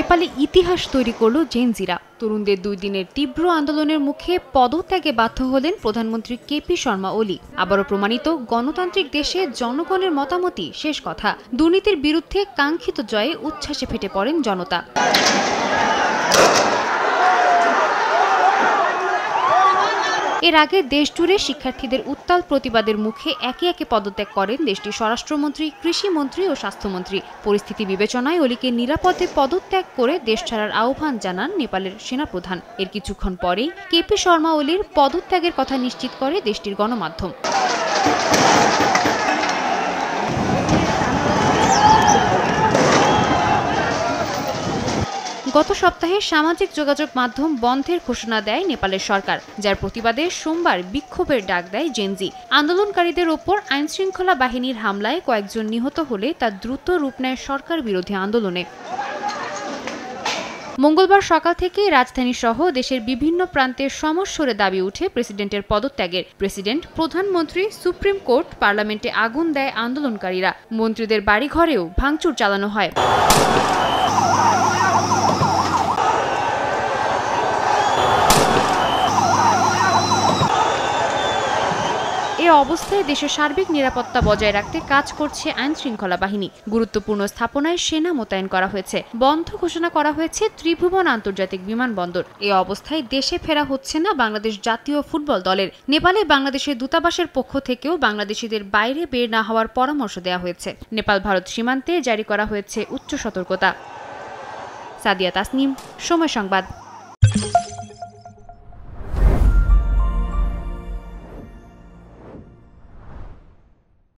নেপালে ইতিহাস তৈরি করল জেনজিরা। তরুণদের 2 দিনের তীব্র আন্দোলনের মুখে পদত্যাগে বাধ্য হলেন প্রধানমন্ত্রী কেপি শর্মা ওলি। আবারও প্রমাণিত, গণতান্ত্রিক দেশে জনগণের মতামতই শেষ কথা। দুর্নীতির বিরুদ্ধে কাঙ্ক্ষিত জয়ে উচ্ছ্বাসে ফেটে পড়েন জনতা। এর আগে দেশজুড়ে শিক্ষার্থীদের উত্তাল প্রতিবাদের মুখে একে একে পদত্যাগ করেন দেশটির স্বরাষ্ট্রমন্ত্রী, কৃষিমন্ত্রী ও স্বাস্থ্যমন্ত্রী। পরিস্থিতি বিবেচনায় ওলিকে নিরাপদে পদত্যাগ করে দেশ ছাড়ার আহ্বান জানান নেপালের সেনাপ্রধান। এর কিছুক্ষণ পরেই কেপি শর্মা ওলির পদত্যাগের কথা নিশ্চিত করে দেশটির গণমাধ্যম। গত সপ্তাহে সামাজিক যোগাযোগ মাধ্যম বন্ধের ঘোষণা দেয় নেপালের সরকার, যার প্রতিবাদে সোমবার বিক্ষোভের ডাক দেয় জেনজি। আন্দোলনকারীদের ওপর আইনশৃঙ্খলা বাহিনীর হামলায় কয়েকজন নিহত হলে তা দ্রুত রূপ নেয় সরকার বিরোধী আন্দোলনে। মঙ্গলবার সকাল থেকে রাজধানী সহ দেশের বিভিন্ন প্রান্তে সমস্বরে দাবি উঠে প্রেসিডেন্টের পদত্যাগের। প্রেসিডেন্ট, প্রধানমন্ত্রী, সুপ্রিম কোর্ট, পার্লামেন্টে আগুন দেয় আন্দোলনকারীরা। মন্ত্রীদের বাড়িঘরেও ভাঙচুর চালানো হয়। এ অবস্থায় দেশের সার্বিক নিরাপত্তা বজায় রাখতে কাজ করছে আইন শৃঙ্খলা বাহিনী। গুরুত্বপূর্ণ স্থাপনায় সেনা মোতায়েন করা হয়েছে। বন্ধ ঘোষণা করা হয়েছে ত্রিভুবন আন্তর্জাতিক বিমানবন্দর। এ অবস্থায় দেশে ফেরা হচ্ছে না বাংলাদেশ জাতীয় ফুটবল দলের। নেপালে বাংলাদেশের দূতাবাসের পক্ষ থেকেও বাংলাদেশিদের বাইরে বের না হওয়ার পরামর্শ দেওয়া হয়েছে। নেপাল ভারত সীমান্তে জারি করা হয়েছে উচ্চ সতর্কতা। সাদিয়া তাসনিম, সময় সংবাদ।